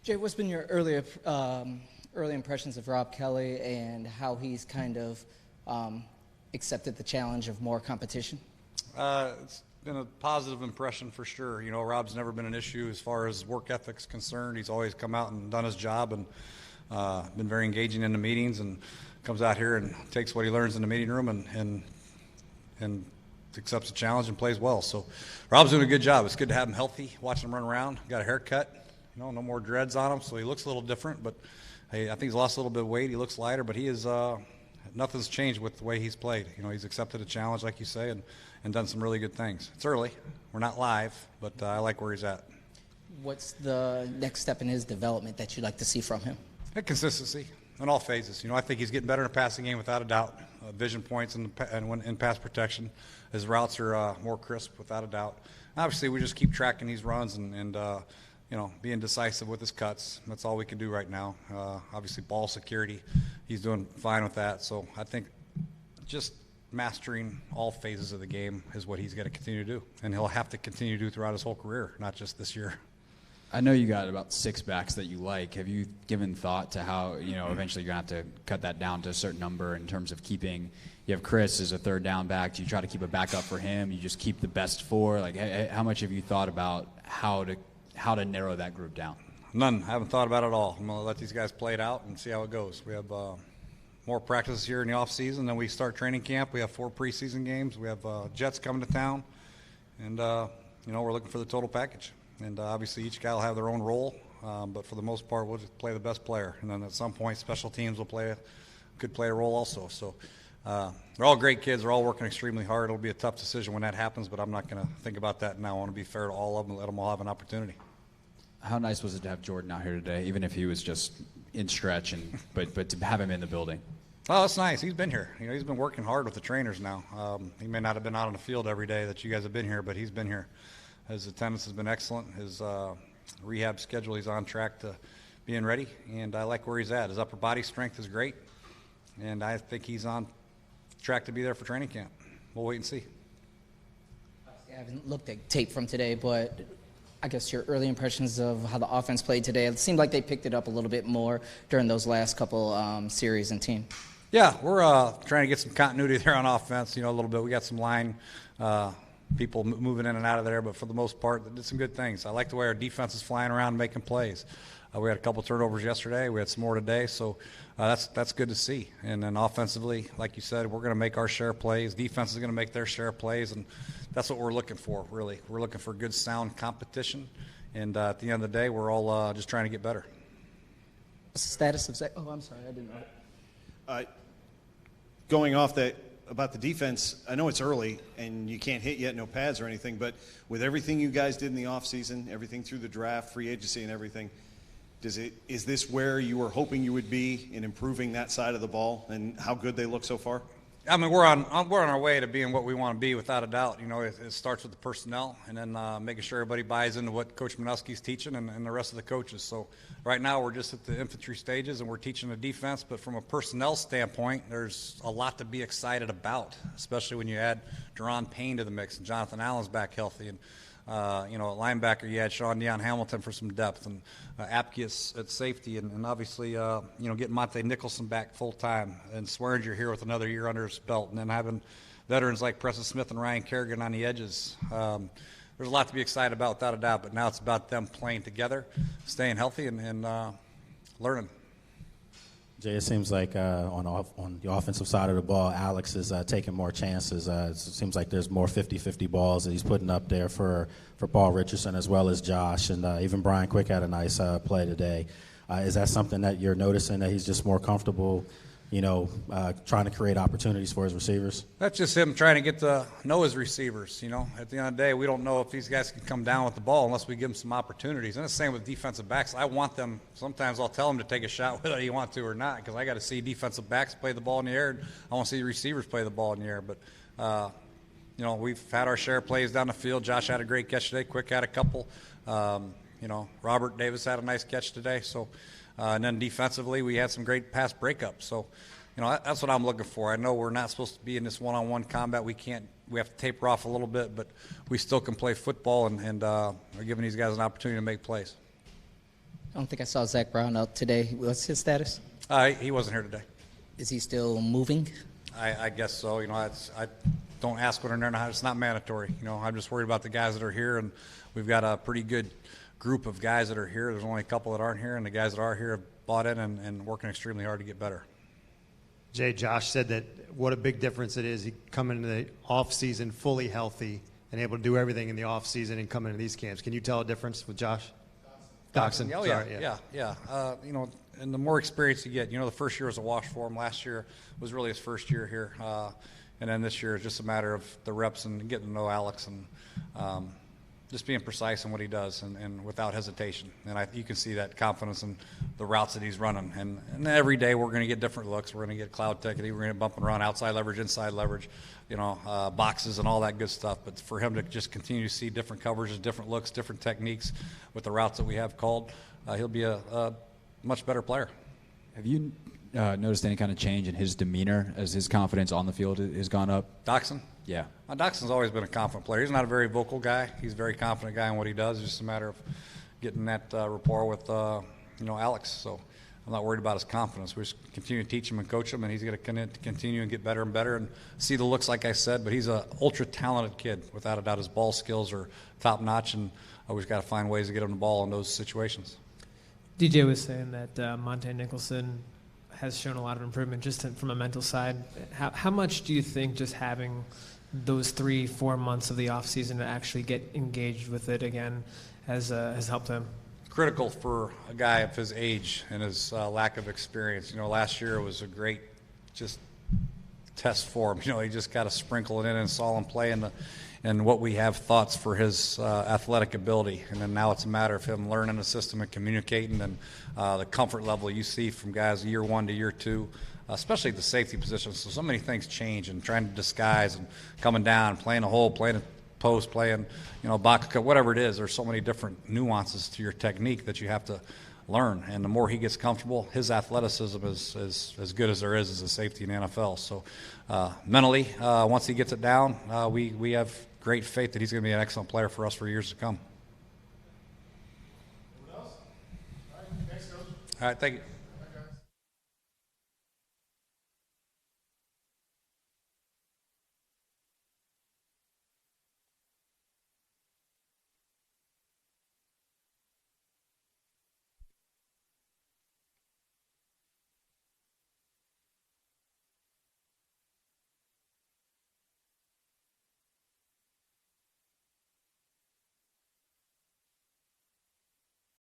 Jay, what's been your early impressions of Rob Kelly and how he's kind of accepted the challenge of more competition? It's been a positive impression for sure. You know, Rob's never been an issue as far as work ethic's concerned. He's always come out and done his job and been very engaging in the meetings, and comes out here and takes what he learns in the meeting room and accepts the challenge and plays well. So Rob's doing a good job. It's good to have him healthy, watch him run around. Got a haircut, no more dreads on him, so he looks a little different. But hey, I think he's lost a little bit of weight. He looks lighter, but he is nothing's changed with the way he's played. You know, he's accepted a challenge, like you say, and done some really good things. It's early. We're not live, but I like where he's at. What's the next step in his development that you'd like to see from him? Consistency in all phases. You know, I think he's getting better in the passing game without a doubt. Vision points and in pass protection. His routes are more crisp without a doubt. Obviously, we just keep tracking these runs and being decisive with his cuts. That's all we can do right now. Obviously, ball security, he's doing fine with that. So I think just mastering all phases of the game is what he's got to continue to do. And he'll have to continue to do throughout his whole career, not just this year. I know you got about 6 backs that you like. Have you given thought to how, eventually you're going to have to cut that down to a certain number in terms of keeping – you have Chris as a third down back. Do you try to keep a backup for him? You just keep the best 4? Like, how much have you thought about how to narrow that group down? None. I haven't thought about it at all. I'm going to let these guys play it out and see how it goes. We have more practices here in the offseason. Then we start training camp. We have 4 preseason games. We have Jets coming to town. And, we're looking for the total package. And obviously each guy will have their own role. But for the most part, we'll just play the best player. And then at some point, special teams could play a role also. So they're all great kids. They're all working extremely hard. It'll be a tough decision when that happens, but I'm not going to think about that now. I want to be fair to all of them and let them all have an opportunity. How nice was it to have Jordan out here today, even if he was just in stretch, but to have him in the building? Oh, that's nice. He's been here. He's been working hard with the trainers now. He may not have been out on the field every day that you guys have been here, but he's been here. His attendance has been excellent. His rehab schedule, he's on track to being ready, and I like where he's at. His upper body strength is great, and I think he's on track to be there for training camp. We'll wait and see. I haven't looked at tape from today, but I guess your early impressions of how the offense played today, it seemed like they picked it up a little bit more during those last couple series and team. Yeah, we're trying to get some continuity there on offense, a little bit. We got some line people moving in and out of there, but for the most part, they did some good things. I like the way our defense is flying around making plays. We had a couple turnovers yesterday. We had some more today, so that's good to see. And then offensively, like you said, we're going to make our share of plays. Defense is going to make their share of plays, and that's what we're looking for, really. We're looking for good, sound competition, and at the end of the day, we're all just trying to get better. What's the status of Zach? Oh, I'm sorry, I didn't know. Going off that about the defense, I know it's early and you can't hit yet, no pads or anything, but with everything you guys did in the offseason, everything through the draft, free agency and everything, is this where you were hoping you would be in improving that side of the ball and how good they look so far? I mean, we're on our way to being what we want to be, without a doubt. It starts with the personnel, and then making sure everybody buys into what Coach Manusky's teaching and the rest of the coaches. So right now we're just at the infantry stages, and we're teaching the defense. But from a personnel standpoint, there's a lot to be excited about, especially when you add Deron Payne to the mix, and Jonathan Allen's back healthy, and at linebacker you had Sean Deion Hamilton for some depth, and Apkius at safety, and obviously getting Montae Nicholson back full time, and Swearinger here with another year under his belt, and then having veterans like Preston Smith and Ryan Kerrigan on the edges. There's a lot to be excited about, without a doubt, but now it's about them playing together, staying healthy, and learning. Jay, it seems like on the offensive side of the ball, Alex is taking more chances. It seems like there's more 50-50 balls that he's putting up there for Paul Richardson as well as Josh, and even Brian Quick had a nice play today. Is that something that you're noticing, that he's just more comfortable, trying to create opportunities for his receivers? That's just him trying to get to know his receivers. At the end of the day, we don't know if these guys can come down with the ball unless we give them some opportunities. And it's the same with defensive backs. I want them, sometimes I'll tell them to take a shot whether you want to or not, because I got to see defensive backs play the ball in the air. I want to see receivers play the ball in the air. But, we've had our share of plays down the field. Josh had a great catch today. Quick had a couple. Robert Davis had a nice catch today. So, and then defensively, we had some great pass breakups. So, that's what I'm looking for. I know we're not supposed to be in this one-on-one combat. We have to taper off a little bit, but we still can play football, and are giving these guys an opportunity to make plays. I don't think I saw Zach Brown out today. What's his status? He wasn't here today. Is he still moving? I guess so. I don't ask when they're there. It's not mandatory. I'm just worried about the guys that are here, and we've got a pretty good group of guys that are here. There's only a couple that aren't here, and the guys that are here have bought in and working extremely hard to get better. Jay, Josh said that what a big difference it is. He come into the off-season fully healthy and able to do everything in the off-season and come into these camps. Can you tell a difference with Josh? Doctson. Oh, Sorry, yeah. And the more experience you get, the first year was a wash for him. Last year was really his first year here. And then this year is just a matter of the reps and getting to know Alex and just being precise in what he does and without hesitation. And you can see that confidence in the routes that he's running. And every day we're going to get different looks. We're going to get cloud technique. We're going to bump and run, outside leverage, inside leverage, boxes and all that good stuff. But for him to just continue to see different coverages, different looks, different techniques with the routes that we have called, he'll be a much better player. Have you noticed any kind of change in his demeanor as his confidence on the field has gone up? Doctson? Yeah. Doctson's always been a confident player. He's not a very vocal guy. He's a very confident guy in what he does. It's just a matter of getting that rapport with, Alex. So I'm not worried about his confidence. We just continue to teach him and coach him, and he's going to continue and get better and better and see the looks, like I said. But he's an ultra-talented kid. Without a doubt, his ball skills are top-notch, and we've got to find ways to get him the ball in those situations. DJ was saying that Montae Nicholson has shown a lot of improvement just from a mental side. How much do you think just having those 3-4 months of the offseason to actually get engaged with it again has helped him? Critical for a guy of his age and his lack of experience. Last year was a great just test for him. He just got to sprinkle it in and saw him play and what we have thoughts for his athletic ability. And then now it's a matter of him learning the system and communicating and the comfort level you see from guys year one to year two, especially the safety position. So many things change and trying to disguise and coming down, playing a hole, playing a post, playing, box cut, whatever it is. There's so many different nuances to your technique that you have to learn. And the more he gets comfortable, his athleticism is as good as there is as a safety in the NFL. So mentally, once he gets it down, we have great faith that he's going to be an excellent player for us for years to come. All right, thank you.